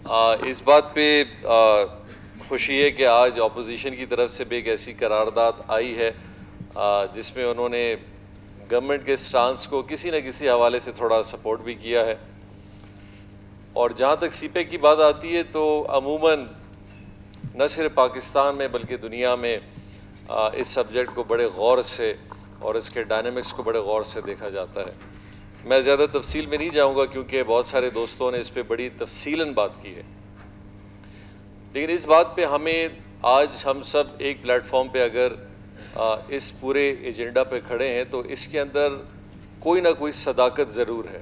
اس بات پہ خوشی ہے کہ آج اپوزیشن کی طرف سے بھی ایک ایسی قرارداد آئی ہے جس میں انہوں نے گورنمنٹ کے سٹانس کو کسی نہ کسی حوالے سے تھوڑا سپورٹ بھی کیا ہے. اور جہاں تک سی پیک کی بات آتی ہے تو عموماً نہ صرف پاکستان میں بلکہ دنیا میں اس سبجیکٹ کو بڑے غور سے اور اس کے ڈائنامکس کو بڑے غور سے دیکھا جاتا ہے. میں زیادہ تفصیل میں نہیں جاؤں گا کیونکہ بہت سارے دوستوں نے اس پہ بڑی تفصیلاً بات کی ہے، لیکن اس بات پہ ہمیں آج ہم سب ایک پلیٹ فارم پہ اگر اس پورے ایجنڈا پہ کھڑے ہیں تو اس کے اندر کوئی نہ کوئی صداقت ضرور ہے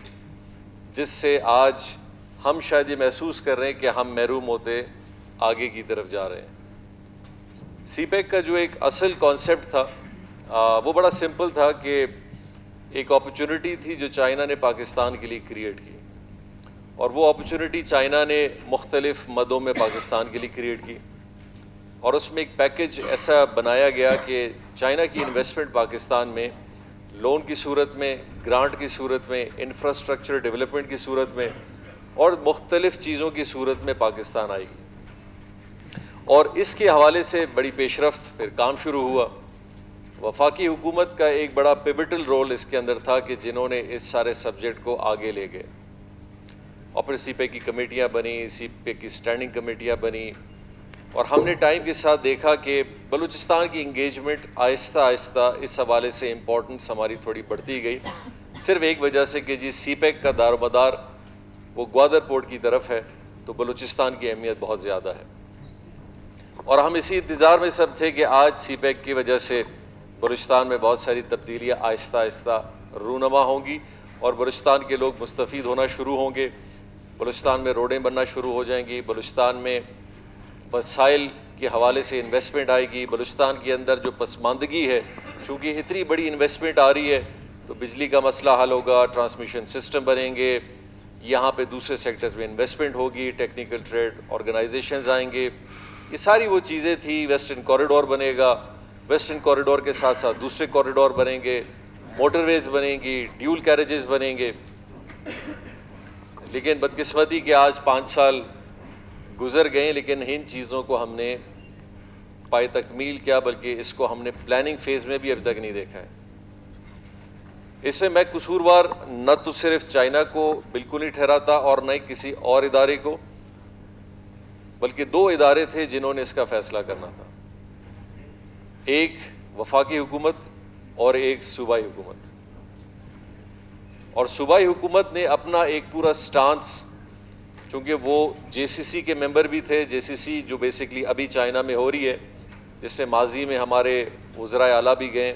جس سے آج ہم شاید یہ محسوس کر رہے ہیں کہ ہم محروم ہوتے آگے کی طرف جا رہے ہیں. سی پیک کا جو ایک اصل کانسیپٹ تھا وہ بڑا سمپل تھا کہ ایک اپرچونٹی تھی جو چائنا نے پاکستان کے لیے کریٹ کی، اور وہ اپرچونٹی چائنا نے مختلف مدوں میں پاکستان کے لیے کریٹ کی، اور اس میں ایک پیکج ایسا بنایا گیا کہ چائنا کی انویسٹمنٹ پاکستان میں لون کی صورت میں، گرانٹ کی صورت میں، انفراسٹرکچر ڈیولپمنٹ کی صورت میں اور مختلف چیزوں کی صورت میں پاکستان آئے گی. اور اس کے حوالے سے بڑی پیش رفت پھر کام شروع ہوا. وفاقی حکومت کا ایک بڑا پیوٹل رول اس کے اندر تھا کہ جنہوں نے اس سارے سبجیکٹ کو آگے لے گئے، اور پھر سی پیک کی کمیٹیاں بنی، سی پیک کی سٹینڈنگ کمیٹیاں بنی، اور ہم نے ٹائم کے ساتھ دیکھا کہ بلوچستان کی انگیجمنٹ آہستہ آہستہ اس حوالے سے امپورٹنس ہماری تھوڑی بڑھتی گئی، صرف ایک وجہ سے کہ جی سی پیک کا دار و مدار وہ گوادر پورٹ کی طرف ہے تو بلوچستان کی اہمیت بہت زیادہ ہے. اور ہم اسی انتظار میں سب تھے کہ آج سی پیک کی وجہ سے بلوچستان میں بہت ساری تبدیلیاں آہستہ آہستہ رونما ہوں گی اور بلوچستان کے لوگ مستفید ہونا شروع ہوں گے، بلوچستان میں روڈیں بننا شروع ہو جائیں گی، بلوچستان میں وسائل کے حوالے سے انویسٹمنٹ آئے گی، بلوچستان کے اندر جو پسماندگی ہے چونکہ اتنی بڑی انویسٹمنٹ آ رہی ہے تو بجلی کا مسئلہ حل ہوگا، ٹرانسمیشن سسٹم بنیں گے، یہاں پہ دوسرے سیکٹرز میں انویسٹمنٹ ہوگی، ٹیکنیکل ٹریڈ آرگنائزیشنز آئیں گے، یہ ساری وہ چیزیں تھیں. ویسٹرن کوریڈور بنے گا، ویسٹرن کوریڈور کے ساتھ ساتھ دوسرے کوریڈور بنیں گے، موٹر ویز بنیں گی، ڈیول کیریجز بنیں گے. لیکن بدقسمتی کہ آج 5 سال گزر گئے لیکن ان چیزوں کو ہم نے پائے تکمیل کیا، بلکہ اس کو ہم نے پلاننگ فیز میں بھی ابھی تک نہیں دیکھا ہے. اس میں قصوروار نہ تو صرف چائنا کو بالکل نہیں ٹھہراتا اور نہ ہی کسی اور ادارے کو، بلکہ 2 ادارے تھے جنہوں نے اس کا فیصلہ کرنا تھا، ایک وفاقی حکومت اور ایک صوبائی حکومت. اور صوبائی حکومت نے اپنا ایک پورا سٹانس، چونکہ وہ جے سی سی کے ممبر بھی تھے، جے سی سی جو بیسکلی ابھی چائنا میں ہو رہی ہے، جس میں ماضی میں ہمارے وزرائے اعلیٰ بھی گئے،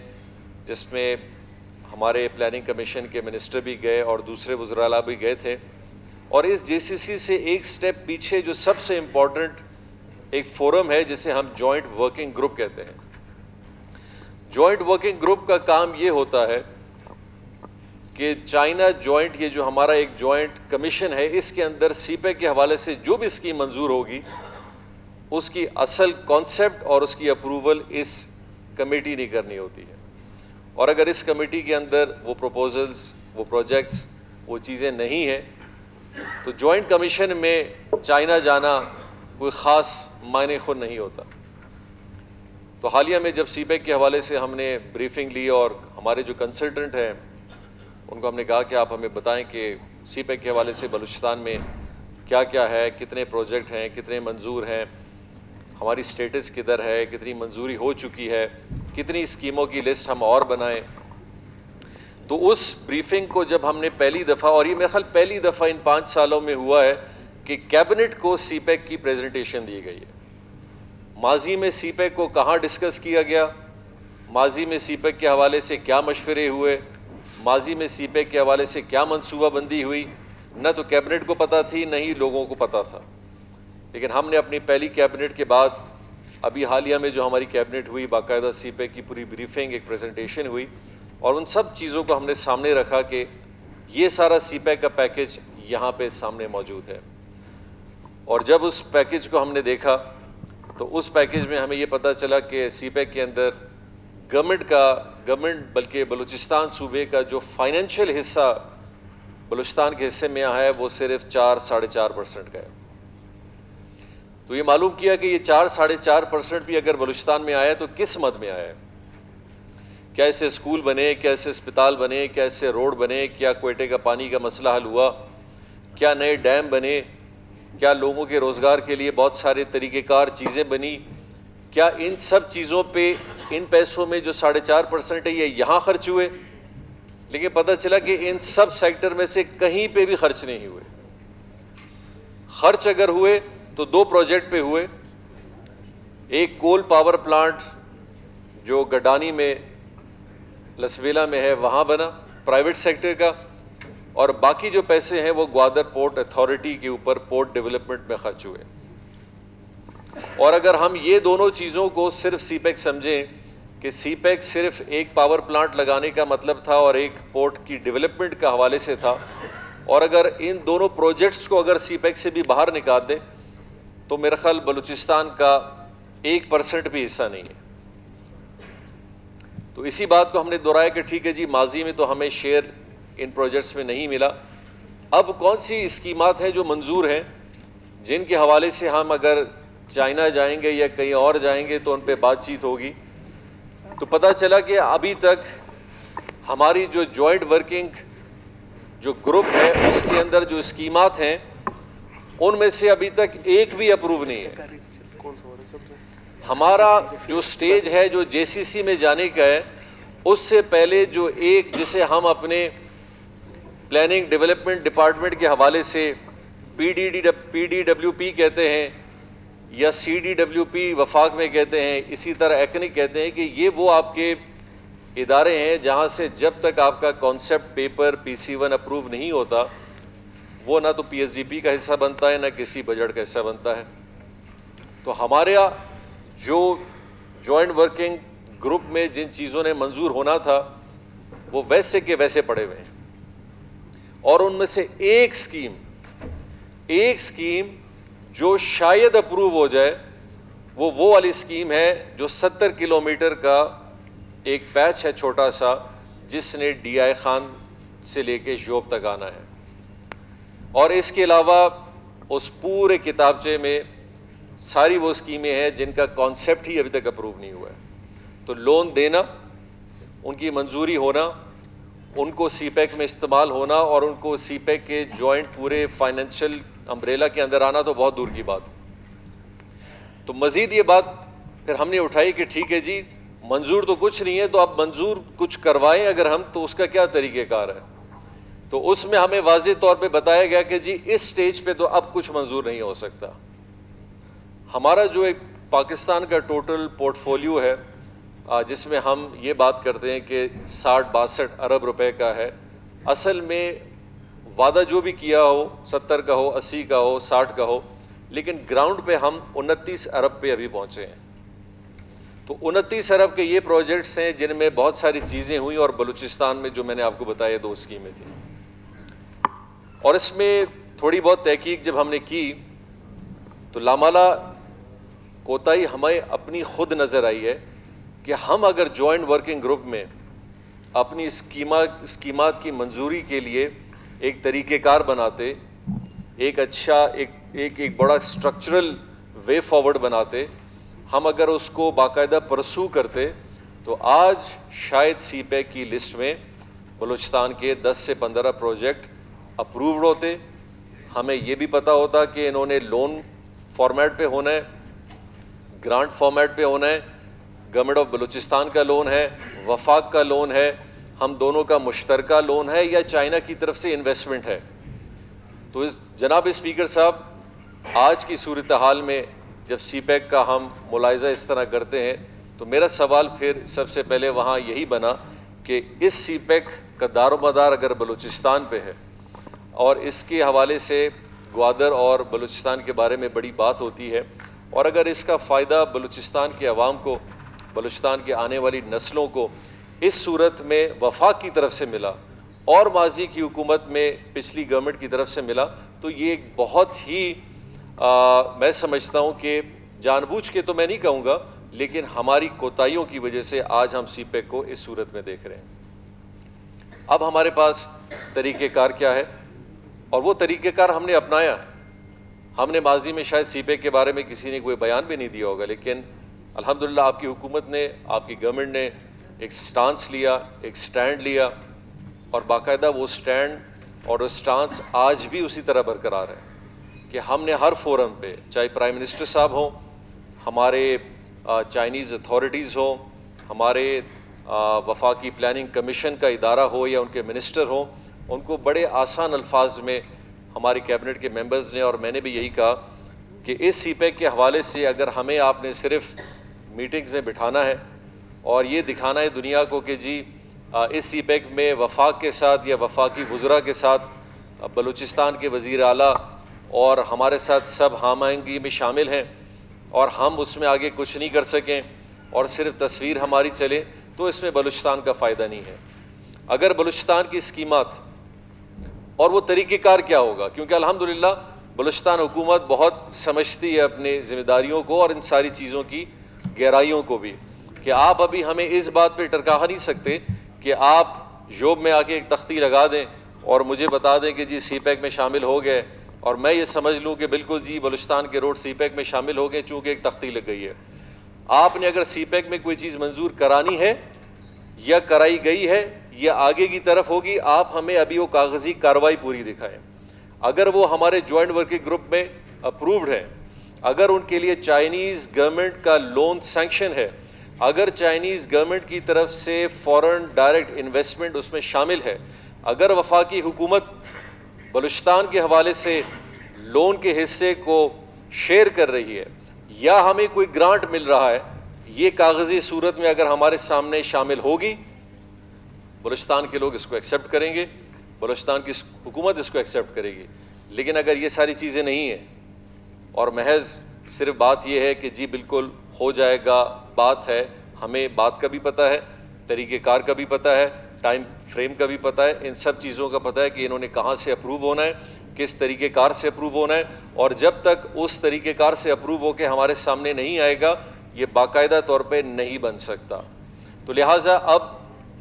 جس میں ہمارے پلاننگ کمیشن کے منسٹر بھی گئے اور دوسرے وزرائے اعلیٰ بھی گئے تھے. اور اس جے سی سی سے ایک سٹیپ پیچھے جو سب سے امپورٹنٹ ایک فورم ہے جسے ہم جوائنٹ ورکنگ گروپ کہتے ہیں. جوائنٹ ورکنگ گروپ کا کام یہ ہوتا ہے کہ چائنا جوائنٹ، یہ جو ہمارا ایک جوائنٹ کمیشن ہے، اس کے اندر سی پیک کے حوالے سے جو بھی اسکیم منظور ہوگی اس کی اصل کانسیپٹ اور اس کی اپروول اس کمیٹی نے کرنی ہوتی ہے. اور اگر اس کمیٹی کے اندر وہ پروپوزلز، وہ پروجیکٹس، وہ چیزیں نہیں ہیں تو جوائنٹ کمیشن میں چائنا جانا کوئی خاص معنی خود نہیں ہوتا. تو حالیہ میں جب سی پیک کے حوالے سے ہم نے بریفنگ لی اور ہمارے جو کنسلٹنٹ ہیں ان کو ہم نے کہا کہ آپ ہمیں بتائیں کہ سی پیک کے حوالے سے بلوچستان میں کیا کیا ہے، کتنے پروجیکٹ ہیں، کتنے منظور ہیں، ہماری سٹیٹس کدھر ہے، کتنی منظوری ہو چکی ہے، کتنی اسکیموں کی لسٹ ہم اور بنائیں. تو اس بریفنگ کو جب ہم نے پہلی دفعہ، اور یہ میرے خیال پہلی دفعہ ان 5 سالوں میں ہوا ہے کہ کیبنٹ کو سی پیک کی پریزنٹیشن دی گئی ہے. ماضی میں سی پیک کو کہاں ڈسکس کیا گیا، ماضی میں سی پیک کے حوالے سے کیا مشورے ہوئے، ماضی میں سی پیک کے حوالے سے کیا منصوبہ بندی ہوئی، نہ تو کیبنٹ کو پتہ تھی نہ ہی لوگوں کو پتہ تھا. لیکن ہم نے اپنی پہلی کیبنٹ کے بعد ابھی حالیہ میں جو ہماری کیبنٹ ہوئی، باقاعدہ سی پیک کی پوری بریفنگ، ایک پریزنٹیشن ہوئی اور ان سب چیزوں کو ہم نے سامنے رکھا کہ یہ سارا سی پیک کا پیکج یہاں پہ سامنے موجود ہے. اور جب اس پیکج کو ہم نے دیکھا تو اس پیکج میں ہمیں یہ پتہ چلا کہ سی پیک کے اندر گورنمنٹ بلکہ بلوچستان صوبے کا جو فائنینشیل حصہ بلوچستان کے حصے میں ہے وہ صرف 4-4.5% کا ہے. تو یہ معلوم کیا کہ یہ 4-4.5% بھی اگر بلوچستان میں آیا تو کس مد میں آیا ہے. کیا اس سے اسکول بنے, کیا اس سے اسپتال بنے, کیا اس سے روڈ بنے, کیا کوئٹے کا پانی کا مسئلہ حل ہوا, کیا نئے ڈیم بنے, کیا لوگوں کے روزگار کے لیے بہت سارے طریقہ کار چیزیں بنی, کیا ان سب چیزوں پہ ان پیسوں میں جو 4.5% ہے یہ یہاں خرچ ہوئے؟ لیکن پتہ چلا کہ ان سب سیکٹر میں سے کہیں پہ بھی خرچ نہیں ہوئے. خرچ اگر ہوئے تو 2 پروجیکٹ پہ ہوئے. ایک کول پاور پلانٹ جو گڈانی میں لسویلا میں ہے وہاں بنا پرائیویٹ سیکٹر کا, اور باقی جو پیسے ہیں وہ گوادر پورٹ اتھارٹی کے اوپر پورٹ ڈیولپمنٹ میں خرچ ہوئے. اور اگر ہم یہ دونوں چیزوں کو صرف سی پیک سمجھیں کہ سی پیک صرف ایک پاور پلانٹ لگانے کا مطلب تھا اور ایک پورٹ کی ڈیولپمنٹ کا حوالے سے تھا, اور اگر ان دونوں پروجیکٹس کو اگر سی پیک سے بھی باہر نکال دیں تو میرا خیال بلوچستان کا 1% بھی حصہ نہیں ہے. تو اسی بات کو ہم نے دہرایا کہ ٹھیک ہے جی, ماضی میں تو ہمیں شیئر ان پروجیکٹس میں نہیں ملا, اب کون سی اسکیمات ہیں جو منظور ہیں جن کے حوالے سے ہم اگر چائنا جائیں گے یا کہیں اور جائیں گے تو ان پہ بات چیت ہوگی. تو پتہ چلا کہ ابھی تک ہماری جو جوائنٹ ورکنگ جو گروپ ہے اس کے اندر جو اسکیمات ہیں ان میں سے ابھی تک ایک بھی اپروو نہیں ہے. ہمارا جو سٹیج ہے جو جے سی سی میں جانے کا ہے اس سے پہلے جو ایک جسے ہم اپنے پلاننگ ڈیولپمنٹ ڈپارٹمنٹ کے حوالے سے پی ڈی ڈبلیو پی کہتے ہیں یا سی ڈی ڈبلیو پی وفاق میں کہتے ہیں, اسی طرح ایکنک کہتے ہیں, کہ یہ وہ آپ کے ادارے ہیں جہاں سے جب تک آپ کا کانسیپٹ پیپر PC1 اپروو نہیں ہوتا وہ نہ تو PSDP کا حصہ بنتا ہے نہ کسی بجٹ کا حصہ بنتا ہے. تو ہمارے جو جوائنٹ ورکنگ گروپ میں جن چیزوں نے منظور ہونا تھا وہ ویسے کے ویسے پڑے ہوئے ہیں, اور ان میں سے ایک سکیم جو شاید اپروو ہو جائے وہ والی سکیم ہے جو 70 کلومیٹر کا ایک پیچ ہے چھوٹا سا جس نے ڈی آئی خان سے لے کے جوب تک آنا ہے. اور اس کے علاوہ اس پورے کتابچے میں ساری وہ اسکیمیں ہیں جن کا کانسیپٹ ہی ابھی تک اپروو نہیں ہوا ہے. تو لون دینا, ان کی منظوری ہونا, ان کو سی پیک میں استعمال ہونا اور ان کو سی پیک کے جوائنٹ پورے فائنینشیل امبریلا کے اندر آنا تو بہت دور کی بات. تو مزید یہ بات پھر ہم نے اٹھائی کہ ٹھیک ہے جی, منظور تو کچھ نہیں ہے تو اب منظور کچھ کروائیں اگر ہم, تو اس کا کیا طریقہ کار ہے. تو اس میں ہمیں واضح طور پہ بتایا گیا کہ جی اس سٹیج پہ تو اب کچھ منظور نہیں ہو سکتا. ہمارا جو ایک پاکستان کا ٹوٹل پورٹ فولیو ہے جس میں ہم یہ بات کرتے ہیں کہ 60-62 ارب روپے کا ہے, اصل میں وعدہ جو بھی کیا ہو 70 کا ہو, 80 کا ہو, 60 کا ہو, لیکن گراؤنڈ پہ ہم 29 ارب پہ ابھی پہنچے ہیں. تو 29 ارب کے یہ پروجیکٹس ہیں جن میں بہت ساری چیزیں ہوئیں, اور بلوچستان میں جو میں نے آپ کو بتایا 2 اسکیمیں تھیں. اور اس میں تھوڑی بہت تحقیق جب ہم نے کی تو لامالا کوتاہی ہمیں اپنی خود نظر آئی ہے کہ ہم اگر جوائنٹ ورکنگ گروپ میں اپنی اسکیمات کی منظوری کے لیے ایک طریقہ کار بناتے, ایک اچھا ایک بڑا اسٹرکچرل وے فارورڈ بناتے, ہم اگر اس کو باقاعدہ پرسو کرتے تو آج شاید سی پیک کی لسٹ میں بلوچستان کے 10 سے 15 پروجیکٹ اپرووڈ ہوتے. ہمیں یہ بھی پتہ ہوتا کہ انہوں نے لون فارمیٹ پہ ہونا ہے, گرانٹ فارمیٹ پہ ہونا ہے, گورنمنٹ آف بلوچستان کا لون ہے, وفاق کا لون ہے, ہم دونوں کا مشترکہ لون ہے, یا چائنا کی طرف سے انویسٹمنٹ ہے. تو جناب اسپیکر صاحب, آج کی صورتحال میں جب سی پیک کا ہم ملاحظہ اس طرح کرتے ہیں تو میرا سوال پھر سب سے پہلے وہاں یہی بنا کہ اس سی پیک کا دار و مدار اگر بلوچستان پہ ہے اور اس کے حوالے سے گوادر اور بلوچستان کے بارے میں بڑی بات ہوتی ہے, اور اگر اس کا فائدہ بلوچستان کے عوام کو, بلوچستان کے آنے والی نسلوں کو اس صورت میں وفاق کی طرف سے ملا اور ماضی کی حکومت میں پچھلی گورنمنٹ کی طرف سے ملا, تو یہ ایک بہت ہی میں سمجھتا ہوں کہ جان بوجھ کے تو میں نہیں کہوں گا, لیکن ہماری کوتاہیوں کی وجہ سے آج ہم سی پیک کو اس صورت میں دیکھ رہے ہیں. اب ہمارے پاس طریقہ کار کیا ہے, اور وہ طریقہ کار ہم نے اپنایا. ہم نے ماضی میں شاید سی پیک کے بارے میں کسی نے کوئی بیان بھی نہیں دیا ہوگا، لیکن الحمدللہ آپ کی حکومت نے، آپ کی گورنمنٹ نے ایک سٹانس لیا، ایک سٹینڈ لیا، اور باقاعدہ وہ سٹینڈ اور وہ سٹانس آج بھی اسی طرح برقرار ہے کہ ہم نے ہر فورم پہ، چاہے پرائم منسٹر صاحب ہوں، ہمارے چائنیز اتھارٹیز ہوں، ہمارے وفاقی پلاننگ کمیشن کا ادارہ ہو یا ان کے منسٹر ہوں، ان کو بڑے آسان الفاظ میں ہماری کیبنٹ کے ممبرز نے اور میں نے بھی یہی کہا کہ اس سی پیک کے حوالے سے اگر ہمیں آپ نے صرف میٹنگز میں بٹھانا ہے اور یہ دکھانا ہے دنیا کو کہ جی اس سی پیک میں وفاق کے ساتھ یا وفاقی وزراء کے ساتھ بلوچستان کے وزیر اعلیٰ اور ہمارے ساتھ سب ہم آہنگی میں شامل ہیں اور ہم اس میں آگے کچھ نہیں کر سکیں اور صرف تصویر ہماری چلے، تو اس میں بلوچستان کا فائدہ نہیں ہے۔ اگر بلوچستان کی اسکیمات اور وہ طریقہ کار کیا ہوگا، کیونکہ الحمدللہ بلوچستان حکومت بہت سمجھتی ہے اپنے ذمہ داریوں کو اور ان ساری چیزوں کی گہرائیوں کو بھی، کہ آپ ابھی ہمیں اس بات پہ ٹرکا نہیں سکتے کہ آپ یوب میں آ کے ایک تختی لگا دیں اور مجھے بتا دیں کہ جی سی پیک میں شامل ہو گئے اور میں یہ سمجھ لوں کہ بالکل جی بلوچستان کے روڈ سی پیک میں شامل ہو گئے چونکہ ایک تختی لگ گئی ہے۔ آپ نے اگر سی پیک میں کوئی چیز منظور کرانی ہے یا کرائی گئی ہے یا آگے کی طرف ہوگی، آپ ہمیں ابھی وہ کاغذی کارروائی پوری دکھائیں۔ اگر وہ ہمارے جوائنٹ ورکنگ گروپ میں اپرووڈ ہیں، اگر ان کے لیے چائنیز گورنمنٹ کا لون سینکشن ہے، اگر چائنیز گورنمنٹ کی طرف سے فورن ڈائریکٹ انویسٹمنٹ اس میں شامل ہے، اگر وفاقی حکومت بلوچستان کے حوالے سے لون کے حصے کو شیئر کر رہی ہے یا ہمیں کوئی گرانٹ مل رہا ہے، یہ کاغذی صورت میں اگر ہمارے سامنے شامل ہوگی، بلوچستان کے لوگ اس کو ایکسیپٹ کریں گے، بلوچستان کی حکومت اس کو ایکسیپٹ کرے گی۔ لیکن اگر یہ ساری چیزیں نہیں ہیں اور محض صرف بات یہ ہے کہ جی بالکل ہو جائے گا، بات ہے، ہمیں بات کا بھی پتہ ہے، طریقہ کار کا بھی پتہ ہے، ٹائم فریم کا بھی پتہ ہے، ان سب چیزوں کا پتہ ہے کہ انہوں نے کہاں سے اپروو ہونا ہے، کس طریقہ کار سے اپروو ہونا ہے، اور جب تک اس طریقہ کار سے اپروو ہو کے ہمارے سامنے نہیں آئے گا یہ باقاعدہ طور پہ نہیں بن سکتا۔ تو لہٰذا اب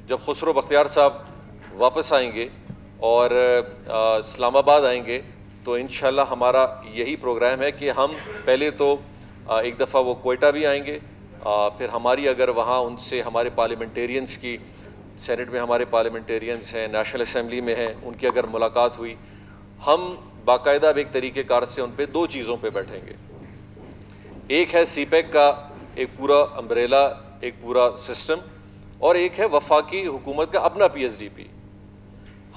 جب خسرو بختیار صاحب واپس آئیں گے اور اسلام آباد آئیں گے تو انشاءاللہ ہمارا یہی پروگرام ہے کہ ہم پہلے تو ایک دفعہ وہ کوئٹہ بھی آئیں گے، پھر ہماری اگر وہاں ان سے ہمارے پارلیمنٹیرینز کی، سینٹ میں ہمارے پارلیمنٹیرینز ہیں، نیشنل اسمبلی میں ہیں، ان کی اگر ملاقات ہوئی، ہم باقاعدہ ایک طریقہ کار سے ان پہ دو چیزوں پہ بیٹھیں گے۔ ایک ہے سی پیک کا ایک پورا امبریلا، ایک پورا سسٹم، اور ایک ہے وفاقی حکومت کا اپنا پی ایس ڈی پی۔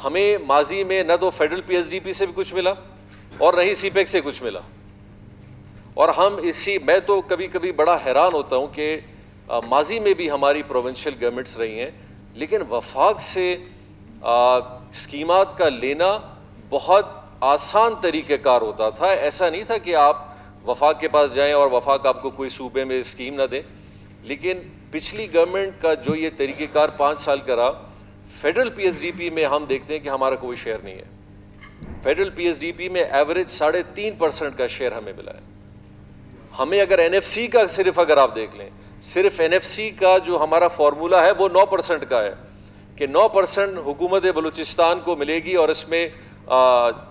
ہمیں ماضی میں نہ تو federal P S D P سے بھی کچھ ملا اور نہ ہی سی پیک سے کچھ ملا، اور ہم میں تو کبھی کبھی بڑا حیران ہوتا ہوں کہ ماضی میں بھی ہماری پروونشل گورنمنٹس رہی ہیں، لیکن وفاق سے اسکیمات کا لینا بہت آسان طریقہ کار ہوتا تھا۔ ایسا نہیں تھا کہ آپ وفاق کے پاس جائیں اور وفاق آپ کو کوئی صوبے میں اسکیم نہ دے، لیکن پچھلی گورنمنٹ کا جو یہ طریقہ کار 5 سال کا رہا، federal P S D P میں ہم دیکھتے ہیں کہ ہمارا کوئی شیئر نہیں ہے۔ Federal P S D P میں ایوریج 3.5% کا شیئر ہمیں ملا ہے۔ ہمیں اگر این ایف سی کا صرف اگر آپ دیکھ لیں، صرف این ایف سی کا جو ہمارا فارمولہ ہے وہ 9% کا ہے کہ 9% حکومت بلوچستان کو ملے گی، اور اس میں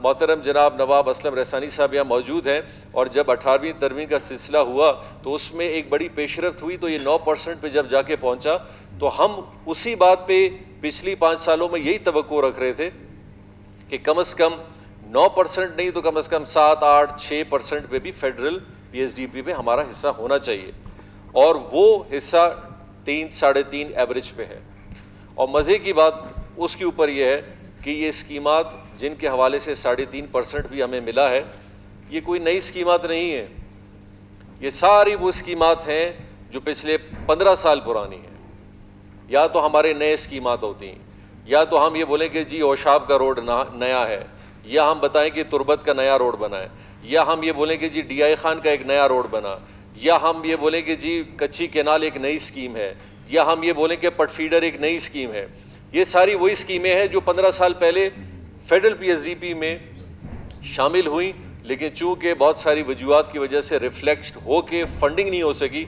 محترم جناب نواب اسلم رحسانی صاحب یہاں موجود ہیں، اور جب 18ویں ترمیم کا سلسلہ ہوا تو اس میں ایک بڑی پیش رفت ہوئی، تو یہ 9% پہ جب جا کے پہنچا تو ہم اسی بات پہ پچھلی 5 سالوں میں یہی توقع رکھ رہے تھے کہ کم از کم 9% نہیں تو کم از کم 7, 8, 6% پہ بھی federal P S D P میں ہمارا حصہ ہونا چاہیے، اور وہ حصہ 3-3.5 ایوریج پہ ہے۔ اور مزے کی بات اس کے اوپر یہ ہے کہ یہ اسکیمات جن کے حوالے سے 3.5% بھی ہمیں ملا ہے، یہ کوئی نئی اسکیمات نہیں ہیں، یہ ساری وہ اسکیمات ہیں جو پچھلے 15 سال پرانی ہیں۔ یا تو ہمارے نئے اسکیمات ہوتی ہیں، یا تو ہم یہ بولیں کہ جی اوشاب کا روڈ نیا ہے، یا ہم بتائیں کہ تربت کا نیا روڈ بنا ہے، یا ہم یہ بولیں کہ جی ڈی آئی خان کا ایک نیا روڈ بنا، یا ہم یہ بولیں کہ جی کچھی کینال ایک نئی اسکیم ہے، یا ہم یہ بولیں کہ پٹ فیڈر ایک نئی اسکیم ہے۔ یہ ساری وہی اسکیمیں ہیں جو 15 سال پہلے federal P S D P میں شامل ہوئیں، لیکن چونکہ بہت ساری وجوہات کی وجہ سے ریفلیکٹ ہو کے فنڈنگ نہیں ہو سکی،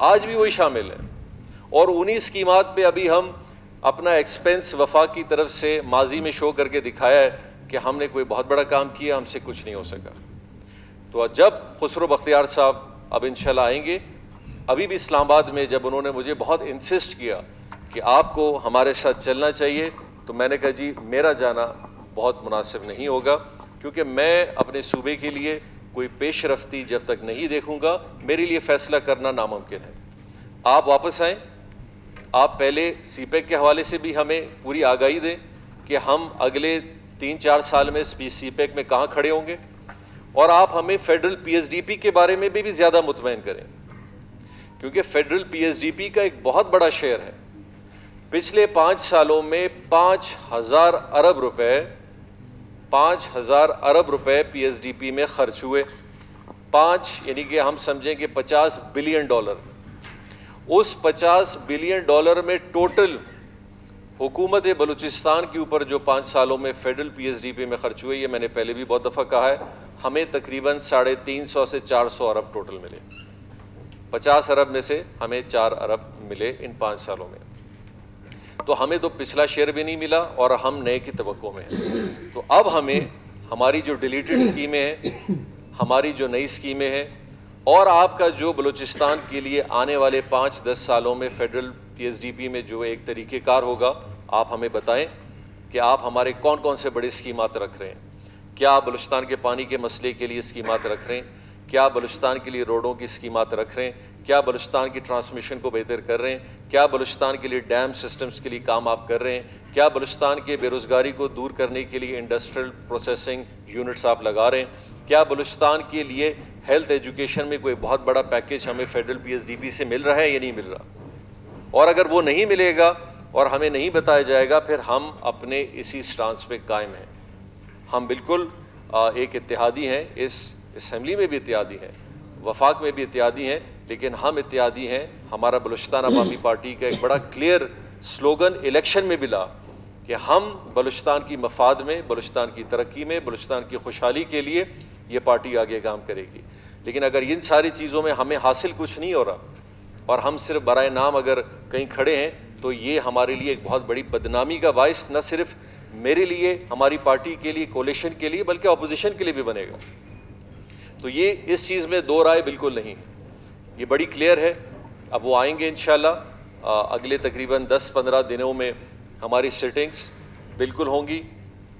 آج بھی وہی شامل ہے۔ اور انہی اسکیمات پہ ابھی ہم اپنا ایکسپینس وفاق کی طرف سے ماضی میں شو کر کے دکھایا ہے کہ ہم نے کوئی بہت بڑا کام کیا، ہم سے کچھ نہیں ہو سکا۔ تو جب خسرو بختیار صاحب اب انشاءاللہ آئیں گے، ابھی بھی اسلام آباد میں جب انہوں نے مجھے بہت انسسٹ کیا کہ آپ کو ہمارے ساتھ چلنا چاہیے، تو میں نے کہا جی میرا جانا بہت مناسب نہیں ہوگا، کیونکہ میں اپنے صوبے کے لیے کوئی پیش رفتی جب تک نہیں دیکھوں گا میرے لیے فیصلہ کرنا ناممکن ہے۔ آپ واپس آئیں، آپ پہلے سی پیک کے حوالے سے بھی ہمیں پوری آگاہی دیں کہ ہم اگلے 3-4 سال میں سی پیک میں کہاں کھڑے ہوں گے، اور آپ ہمیں federal P S D P کے بارے میں بھی زیادہ مطمئن کریں، کیونکہ federal P S D P کا ایک بہت بڑا شیئر ہے۔ پچھلے 5 سالوں میں 5,000 ارب روپے پی ایس ڈی پی میں خرچ ہوئے، یعنی کہ ہم سمجھیں کہ $50 بلین۔ اس $50 بلین میں ٹوٹل حکومت بلوچستان کے اوپر جو 5 سالوں میں federal P S D P میں خرچ ہوئے، یہ میں نے پہلے بھی بہت دفعہ کہا ہے، ہمیں تقریباً 350 سے 400 ارب ٹوٹل ملے۔ 50 ارب میں سے ہمیں 4 ارب ملے ان 5 سالوں میں، تو ہمیں تو پچھلا شیئر بھی نہیں ملا اور ہم نئے کی توقع میں ہیں۔ تو اب ہمیں ہماری جو ڈیلیٹڈ اسکیمیں ہیں، ہماری جو نئی اسکیمیں ہیں، اور آپ کا جو بلوچستان کے لیے آنے والے 5-10 سالوں میں federal P S D P میں جو ایک طریقہ کار ہوگا، آپ ہمیں بتائیں کہ آپ ہمارے کون کون سے بڑے اسکیمات رکھ رہے ہیں۔ کیا آپ بلوچستان کے پانی کے مسئلے کے لیے اسکیمات رکھ رہے ہیں؟ کیا بلوچستان کے لیے روڈوں کی اسکیمات رکھ رہے ہیں؟ کیا بلوچستان کی ٹرانسمیشن کو بہتر کر رہے ہیں؟ کیا بلوچستان کے لیے ڈیم سسٹمز کے لیے کام آپ کر رہے ہیں؟ کیا بلوچستان کے بے روزگاری کو دور کرنے کے لیے انڈسٹریل پروسیسنگ یونٹس آپ لگا رہے ہیں؟ کیا بلوچستان کے لیے ہیلتھ ایجوکیشن میں کوئی بہت بڑا پیکیج ہمیں federal P S D P سے مل رہا ہے یا نہیں مل رہا؟ اور اگر وہ نہیں ملے گا اور ہمیں نہیں بتایا جائے گا، پھر ہم اپنے اسی سٹانس پہ قائم ہیں۔ ہم بالکل ایک اتحادی ہیں، اس اسمبلی میں بھی اتحادی ہیں، وفاق میں بھی اتحادی ہیں، لیکن ہم اتحادی ہیں۔ ہمارا بلوچستان عوامی پارٹی کا ایک بڑا کلیئر سلوگن الیکشن میں ملا کہ ہم بلوچستان کی مفاد میں، بلوچستان کی ترقی میں، بلوچستان کی خوشحالی کے لیے یہ پارٹی آگے کام کرے گی۔ لیکن اگر ان ساری چیزوں میں ہمیں حاصل کچھ نہیں ہو رہا اور ہم صرف برائے نام اگر کہیں کھڑے ہیں، تو یہ ہمارے لیے ایک بہت بڑی بدنامی کا باعث نہ صرف میرے لیے، ہماری پارٹی کے لیے، کولیشن کے لیے، بلکہ اپوزیشن کے لیے بھی بنے گا۔ تو یہ اس چیز میں دو رائے بالکل نہیں، یہ بڑی کلیئر ہے۔ اب وہ آئیں گے انشاءاللہ، اگلے تقریباً 10-15 دنوں میں ہماری سیٹنگز بالکل ہوں گی،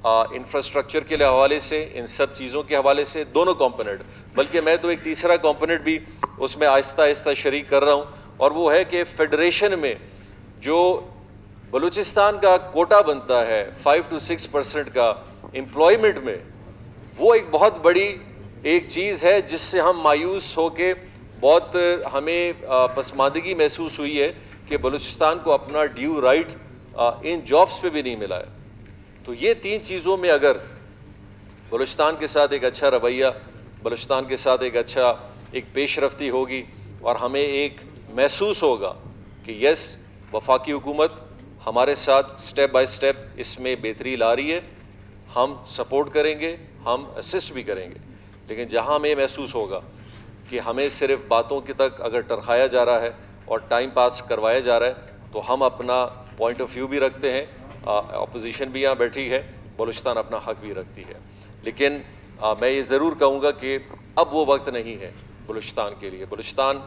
انفراسٹرکچر کے حوالے سے، ان سب چیزوں کے حوالے سے، دونوں کمپوننٹ، بلکہ میں تو ایک تیسرا کمپوننٹ بھی اس میں آہستہ آہستہ شریک کر رہا ہوں، اور وہ ہے کہ فیڈریشن میں جو بلوچستان کا کوٹا بنتا ہے 5-6% کا امپلائمنٹ میں، وہ ایک بہت بڑی ایک چیز ہے جس سے ہم مایوس ہو کے بہت ہمیں پسماندگی محسوس ہوئی ہے کہ بلوچستان کو اپنا ڈیو رائٹ ان جابز پہ بھی نہیں ملا ہے۔ تو یہ 3 چیزوں میں اگر بلوچستان کے ساتھ ایک اچھا رویہ، بلوچستان کے ساتھ ایک پیش رفتی ہوگی، اور ہمیں ایک محسوس ہوگا کہ یس وفاقی حکومت ہمارے ساتھ سٹیپ بائی سٹیپ اس میں بہتری لا رہی ہے، ہم سپورٹ کریں گے، ہم اسسٹ بھی کریں گے۔ لیکن جہاں ہمیں محسوس ہوگا کہ ہمیں صرف باتوں کے تک اگر ٹرخایا جا رہا ہے اور ٹائم پاس کروایا جا رہا ہے، تو ہم اپنا پوائنٹ آف ویو بھی رکھتے ہیں، اپوزیشن بھی یہاں بیٹھی ہے، بلوچستان اپنا حق بھی رکھتی ہے۔ لیکن میں یہ ضرور کہوں گا کہ اب وہ وقت نہیں ہے بلوچستان کے لیے۔ بلوچستان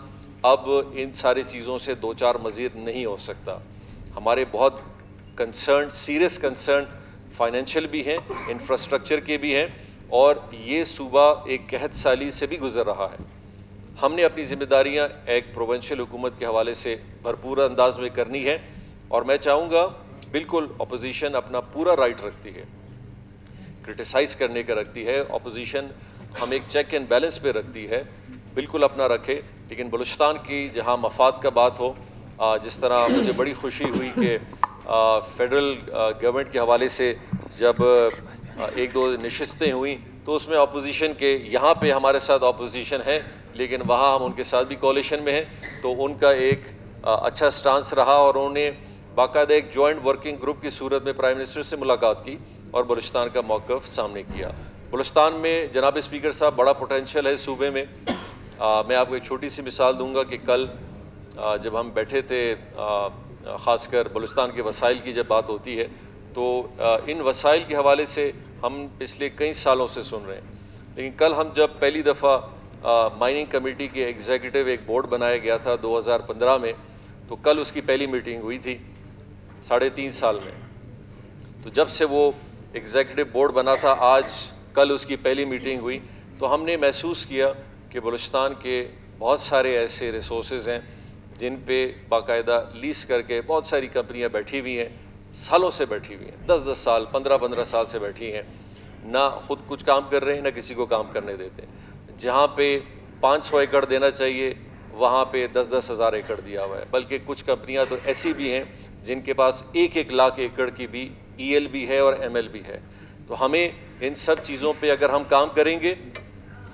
اب ان ساری چیزوں سے 2-4 مزید نہیں ہو سکتا۔ ہمارے بہت کنسرن، سیریس کنسرن فائنینشیل بھی ہیں، انفراسٹرکچر کے بھی ہیں، اور یہ صوبہ ایک قحط سالی سے بھی گزر رہا ہے۔ ہم نے اپنی ذمہ داریاں ایک پروونشل حکومت کے حوالے سے بھرپور انداز میں کرنی ہے، اور میں چاہوں گا بالکل اپوزیشن اپنا پورا رائٹ رکھتی ہے، کرٹیسائز کرنے کا رکھتی ہے، اپوزیشن ہم ایک چیک اینڈ بیلنس پہ رکھتی ہے، بالکل اپنا رکھے، لیکن بلوچستان کی جہاں مفاد کا بات ہو، جس طرح مجھے بڑی خوشی ہوئی کہ فیڈرل گورنمنٹ کے حوالے سے جب 1-2 نشستیں ہوئیں تو اس میں اپوزیشن کے، یہاں پہ ہمارے ساتھ اپوزیشن ہے لیکن وہاں ہم ان کے ساتھ بھی کولیشن میں ہیں، تو ان کا ایک اچھا سٹانس رہا، اور انہوں نے باقاعدہ ایک جوائنٹ ورکنگ گروپ کی صورت میں پرائم منسٹر سے ملاقات کی اور بلوچستان کا موقف سامنے کیا۔ بلوچستان میں جناب اسپیکر صاحب بڑا پوٹینشیل ہے صوبے میں۔ میں آپ کو ایک چھوٹی سی مثال دوں گا کہ کل جب ہم بیٹھے تھے، خاص کر بلوچستان کے وسائل کی جب بات ہوتی ہے، تو ان وسائل کے حوالے سے ہم پچھلے کئی سالوں سے سن رہے ہیں، لیکن کل ہم جب پہلی دفعہ مائننگ کمیٹی کے ایگزیکٹو ایک بورڈ بنایا گیا تھا 2015 میں، تو کل اس کی پہلی میٹنگ ہوئی تھی 3.5 سال میں. تو جب سے وہ ایگزیکٹو بورڈ بنا تھا، آج کل اس کی پہلی میٹنگ ہوئی، تو ہم نے محسوس کیا کہ بلوچستان کے بہت سارے ایسے ریسورسز ہیں جن پہ باقاعدہ لیز کر کے بہت ساری کمپنیاں بیٹھی ہوئی ہیں، سالوں سے بیٹھی ہوئی ہیں، 10 سال 15 سال سے بیٹھی ہیں، نہ خود کچھ کام کر رہے ہیں نہ کسی کو کام کرنے دیتے ہیں. جہاں پہ 500 ایکڑ دینا چاہیے وہاں پہ 10 ہزار ایکڑ دیا ہوا ہے. بلکہ کچھ کمپنیاں تو ایسی بھی ہیں جن کے پاس 1 لاکھ ایکڑ کی بھی EL بھی ہے اور ML بھی ہے. تو ہمیں ان سب چیزوں پہ اگر ہم کام کریں گے،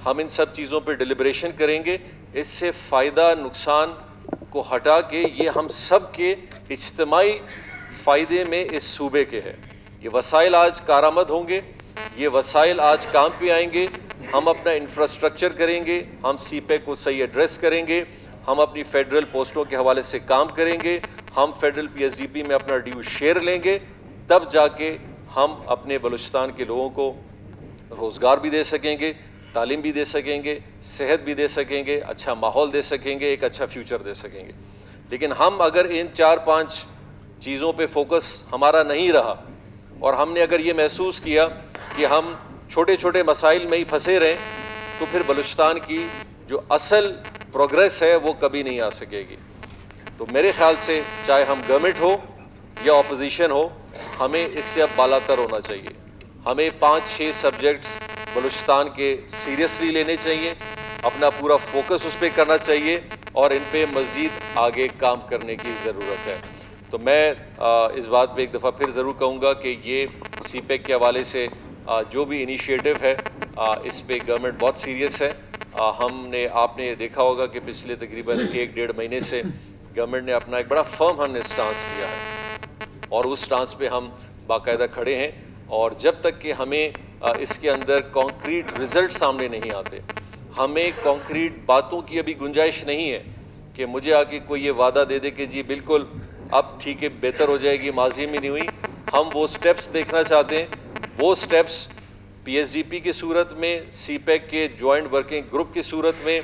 ہم ان سب چیزوں پہ ڈیلیبریشن کریں گے، اس سے فائدہ نقصان کو ہٹا کے یہ ہم سب کے اجتماعی فائدے میں اس صوبے کے ہے. یہ وسائل آج کارآمد ہوں گے، یہ وسائل آج کام پہ آئیں گے. ہم اپنا انفراسٹرکچر کریں گے، ہم CPEC کو صحیح ایڈریس کریں گے، ہم اپنی فیڈرل پوسٹوں کے حوالے سے کام کریں گے، ہم فیڈرل PSDP میں اپنا ڈیو شیئر لیں گے، تب جا کے ہم اپنے بلوچستان کے لوگوں کو روزگار بھی دے سکیں گے، تعلیم بھی دے سکیں گے، صحت بھی دے سکیں گے، اچھا ماحول دے سکیں گے، ایک اچھا فیوچر دے سکیں گے. لیکن ہم اگر ان 4-5 چیزوں پہ فوکس ہمارا نہیں رہا اور ہم نے اگر یہ محسوس کیا کہ ہم چھوٹے چھوٹے مسائل میں ہی پھنسے رہیں، تو پھر بلوچستان کی جو اصل پروگریس ہے وہ کبھی نہیں آ سکے گی. تو میرے خیال سے چاہے ہم گورنمنٹ ہو یا اپوزیشن ہو، ہمیں اس سے اب بالا تر ہونا چاہیے. ہمیں 5-6 سبجیکٹس بلوچستان کے سیریسلی لینے چاہیے، اپنا پورا فوکس اس پہ کرنا چاہیے اور ان پہ مزید آگے کام کرنے کی ضرورت ہے. تو میں اس بات پہ ایک دفعہ پھر ضرور کہوں گا کہ یہ CPEC کے حوالے سے جو بھی انیشیٹو ہے اس پہ گورنمنٹ بہت سیریس ہے. آپ نے دیکھا ہوگا کہ پچھلے تقریباً 1-1.5 مہینے سے گورنمنٹ نے اپنا ایک بڑا فرم ہم نے سٹانس کیا ہے اور اس سٹانس پہ ہم باقاعدہ کھڑے ہیں. اور جب تک کہ ہمیں اس کے اندر کانکریٹ رزلٹ سامنے نہیں آتے، ہمیں کانکریٹ باتوں کی ابھی گنجائش نہیں ہے کہ مجھے آ کے کوئی یہ وعدہ دے دے کہ جی بالکل اب ٹھیک ہے، بہتر ہو جائے گی، ماضی میں نہیں ہوئی. ہم وہ سٹیپس دیکھنا چاہتے ہیں. وہ سٹیپس PSDP کی صورت میں، CPEC کے جوائنٹ ورکنگ گروپ کی صورت میں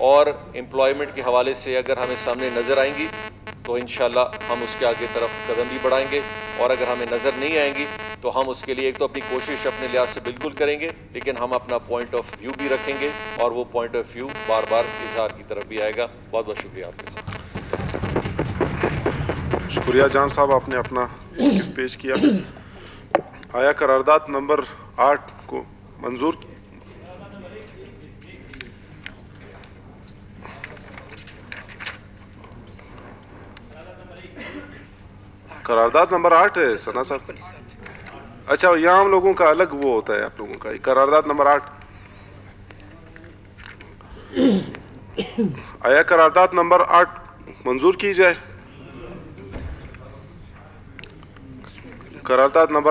اور امپلائمنٹ کے حوالے سے اگر ہمیں سامنے نظر آئیں گی تو انشاءاللہ ہم اس کے آگے طرف قدم بھی بڑھائیں گے. اور اگر ہمیں نظر نہیں آئیں گی تو ہم اس کے لیے ایک تو اپنی کوشش اپنے لحاظ سے بالکل کریں گے، لیکن ہم اپنا پوائنٹ آف ویو بھی رکھیں گے اور وہ پوائنٹ آف ویو بار بار اظہار کی طرف بھی آئے گا. بہت بہت شکریہ آپ کا. شکریہ جان صاحب، آپ نے اپنا پیش کیا. آیا قرارداد نمبر 8 کو منظور کی؟ قرارداد نمبر 8 ہے ثنا صاحب. اچھا، یہاں ہم لوگوں کا الگ وہ ہوتا ہے، آپ لوگوں کا قرارداد نمبر 8. آیا قرارداد نمبر 8 منظور کی جائے؟ قرارداد نمبر